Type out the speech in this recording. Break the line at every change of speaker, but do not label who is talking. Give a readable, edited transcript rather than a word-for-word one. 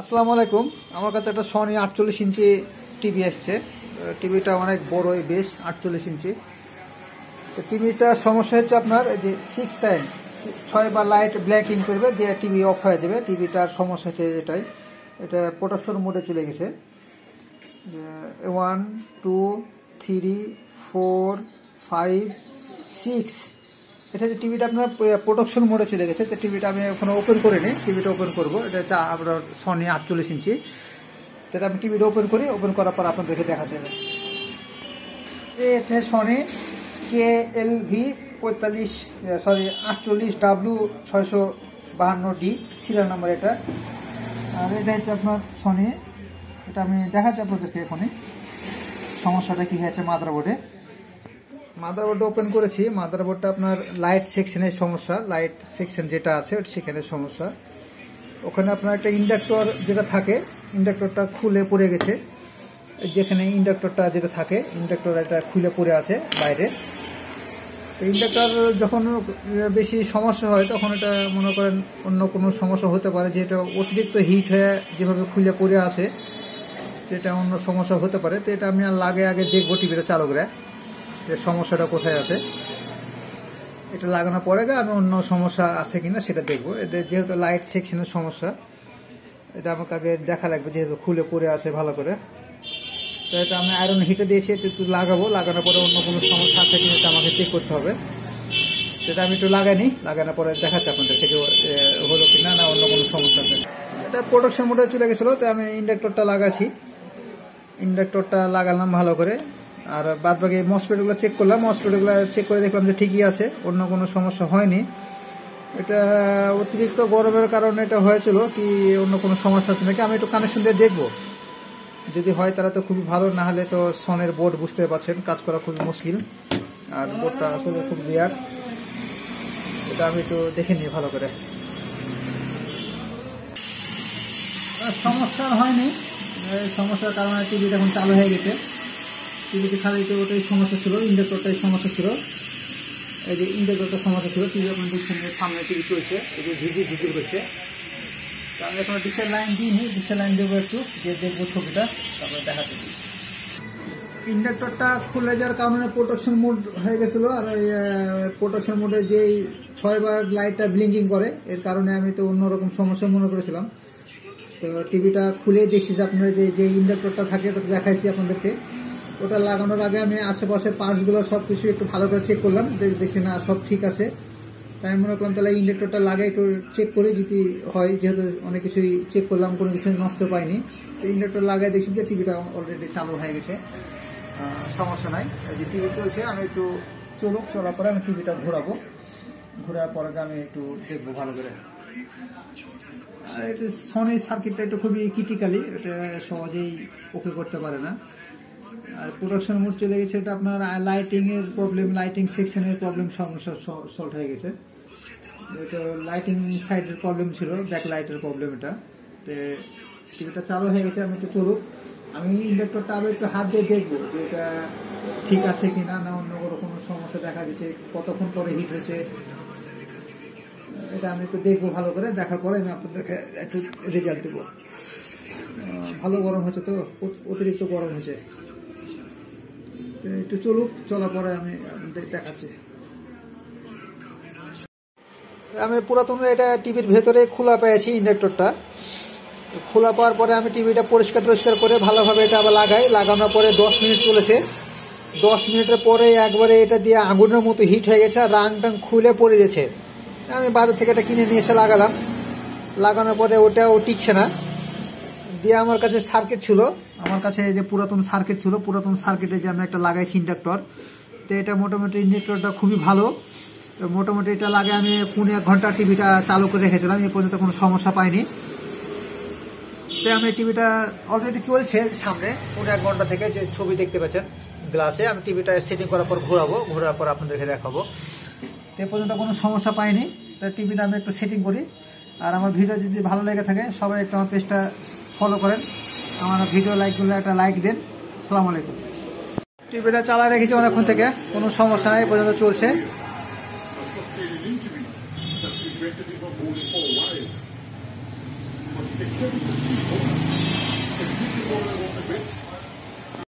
আসসালামু আলাইকুম। আমার কাছে একটা সনি 48 ইঞ্চি টিভি আসছে। টিভিটা অনেক বড়, বেশ 48 ইঞ্চি। তো টিভিটার সমস্যা হচ্ছে আপনার এই যে 6 টাইম 6 বার লাইট ব্ল্যাকিং করবে, দিয়ে টিভি অফ হয়ে যাবে। টিভিটার সমস্যা হচ্ছে এটাই, এটা প্রোটেকশন মোডে চলে গেছে। 1 2 3 4 5 6, এটা যে টিভিটা আপনার প্রোডাকশন মোডে চলে গেছে। তো টিভিটা আমি এখনো ওপেন করিনি, টিভিটা ওপেন করবো। এটা হচ্ছে আপনার সনি 48 ইঞ্চি। তো এটা আমি টিভিটা ওপেন করি, ওপেন করার পর আপনাদেরকে দেখা যাবে। এই হচ্ছে Sony KLV 48W652D serial number এটা। আর এটা হচ্ছে আপনার সনি, এটা আমি দেখাচ্ছি আপনাদেরকে এখনই সমস্যাটা কী হয়েছে। মাদারবোর্ডটা ওপেন করেছি। মাদারবোর্ডটা আপনার লাইট সেকশনের সমস্যা, লাইট সেকশন যেটা আছে সেখানের সমস্যা। ওখানে আপনার একটা ইন্ডাক্টর যেটা থাকে, ইন্ডাক্টরটা খুলে পড়ে গেছে। যেখানে ইন্ডাক্টরটা যেটা থাকে, ইন্ডাক্টর এটা খুলে পড়ে আছে বাইরে। তো ইন্ডাক্টর যখন বেশি সমস্যা হয় তখন এটা মনে করেন অন্য কোনো সমস্যা হতে পারে, যে এটা অতিরিক্ত হিট হয়ে যেভাবে খুলে পড়ে আছে, এটা অন্য সমস্যা হতে পারে। তো এটা আমি আগে দেখবো টিভিটা চালু করে যে সমস্যাটা কোথায় আছে। এটা লাগানোর পরে আমি অন্য সমস্যা আছে কিনা সেটা দেখবো। এটা যেহেতু লাইট সেকশনের সমস্যা, এটা আমাকে আগে দেখা লাগবে, যেহেতু খুলে পড়ে আছে ভালো করে। তো এটা আমি আয়রন হিটে দিয়েছি, একটু লাগাবো। লাগানোর পরে অন্য কোনো সমস্যা আছে কিনা এটা আমাকে চেক করতে হবে। সেটা আমি একটু লাগাইনি, লাগানোর পরে দেখাচ্ছি আপনাদেরকে যে হলো কিনা না অন্য কোনো সমস্যা আছে। এটা প্রোডাকশন মোডে চলে গেছিলো, তো আমি ইন্ডাক্টরটা লাগাচ্ছি। ইন্ডাক্টরটা লাগালাম ভালো করে, আর বাদ বাকি মসফেটগুলো চেক করলাম। মসফেটগুলো চেক করে দেখলাম যে ঠিকই আছে, অন্য কোনো সমস্যা হয়নি। এটা অতিরিক্ত গরমের কারণে এটা হয়েছিল, কি অন্য কোনো সমস্যা আছে নাকি আমি একটু কানেকশন দিয়ে দেখবো। যদি হয় তাহলে তো খুবই ভালো, না হলে তো সনের বোর্ড বুঝতে পারছেন কাজ করা খুবই মুশকিল, আর বোর্ডটা আসলে খুব রেয়ার। এটা আমি একটু দেখে নিই ভালো করে। সমস্যা হয়নি, সমস্যার কারণে টিভিটা এখন চালু হয়ে গেছে। টিভিতে খালি তো ওটাই সমস্যা ছিল, ইন্ডাক্টরটাই সমস্যা ছিল। এই যে ইন্ডাক্টরটার সমস্যা ছিল, টিভি আপনার দেখছেন সামনে টিভি চলছে, এই যে ঝিঝির করছে। তো আমি এখন ডিসের লাইন দিইনি, ডিসের লাইন দেবো একটু, যে দেখবো ছবিটা, তারপরে দেখাতে দিই। ইন্ডাক্টরটা খুলে যাওয়ার কারণে প্রোটেকশন মোড হয়ে গেছিলো। আর ওই প্রোটেকশন মোডে যেই 6 বার লাইটটা ব্লিঙ্কিং করে, এর কারণে আমি তো অন্যরকম সমস্যা মনে করেছিলাম। তো টিভিটা খুলে দেখছি যে আপনার যে ইন্ডাক্টরটা থাকে ওটা দেখাইছি আপনাদেরকে। ওটা লাগানোর আগে আমি আশেপাশে পার্টসগুলো সব কিছু একটু ভালো করে চেক করলাম, দেখছি না সব ঠিক আছে। তাই আমি মনে করলাম তাহলে ইন্ডাক্টরটা লাগাই একটু চেক করে যদি হয়, যেহেতু অনেক কিছুই চেক করলাম, কোনো কিছু নষ্ট পাইনি। তো ইন্ডাক্টর লাগাই দেখছি যে টিভিটা অলরেডি চালু হয়ে গেছে, সমস্যা নাই। যে টিভি চলছে, আমি একটু চলার পরে আমি টিভিটা ঘোরাবো। ঘোরার পরে আমি একটু দেখবো ভালো করে। আর এটা সনির সার্কিটটা একটু খুবই ক্রিটিক্যালি, এটা সহজেই ওকে করতে পারে না। আর প্রোডাকশন মোড চলে গেছে, এটা আপনার লাইটিংয়ের প্রবলেম, লাইটিং সেকশনের প্রবলেম সমস্যা সলভ হয়ে গেছে। এটা লাইটিং সাইডের প্রবলেম ছিল, ব্যাক লাইটের প্রবলেম। এটা টিভিটা চালু হয়ে গেছে। আমি একটু চলুক, আমি ইন্ডাক্টরটা আবার একটু হাত দিয়ে দেখবো যে এটা ঠিক আছে কিনা, না অন্য কোনো সমস্যা দেখা দিচ্ছে, কতক্ষণ পরে হিট হয়েছে, এটা আমি একটু দেখবো ভালো করে। দেখার পরে আমি আপনাদেরকে একটু রেজাল্ট দেবো। ভালো গরম হচ্ছে, তো অতিরিক্ত গরম হয়েছে। একটু চলুক, চলার পরে আমি আপনাদের দেখাচ্ছি। আমি পুরাতন এটা টিভির ভেতরে খোলা পেয়েছি ইন্ডাক্টরটা। খোলা পাওয়ার পরে আমি টিভিটা পরিষ্কার করে ভালোভাবে এটা আবার লাগানোর পরে 10 মিনিট চলেছে। 10 মিনিটের পরে একবারে এটা দিয়ে আগুনের মতো হিট হয়ে গেছে, আর রাং টাং খুলে পড়ে গেছে। আমি বাজার থেকে এটা কিনে নিয়ে এসে লাগালাম। লাগানোর পরে ওটাও টিকছে না। দিয়ে আমার কাছে সার্কিট ছিল, আমার কাছে যে পুরাতন সার্কিট ছিল, পুরাতন সার্কিটে যে আমি একটা লাগাইছি ইন্ডাক্টর। তো এটা মোটামুটি ইন্ডাক্টরটা খুবই ভালো। মোটামুটি এটা লাগে আমি 1.5 ঘন্টা টিভিটা চালু করে রেখেছিলাম, এ পর্যন্ত কোনো সমস্যা পাইনি। তো আমি টিভিটা অলরেডি চলছে সামনে 1.5 ঘন্টা থেকে, যে ছবি দেখতে পাচ্ছেন গ্লাসে। আমি টিভিটা সেটিং করার পর ঘোরার পর আপনাদেরকে দেখাবো। তো এ পর্যন্ত কোনো সমস্যা পাইনি। তো টিভিটা আমি একটু সেটিং করি। আর আমার ভিডিও যদি ভালো লেগে থাকে সবাই একটু আমার পেজটা ফলো করেন, আমার ভিডিও লাইকগুলো একটা লাইক দেন। আসসালামু আলাইকুম। টিভিটা চালা রেখেছি অনেকক্ষণ থেকে, কোনো সমস্যা নাই, পর্যন্ত চলছে।
থাকবে।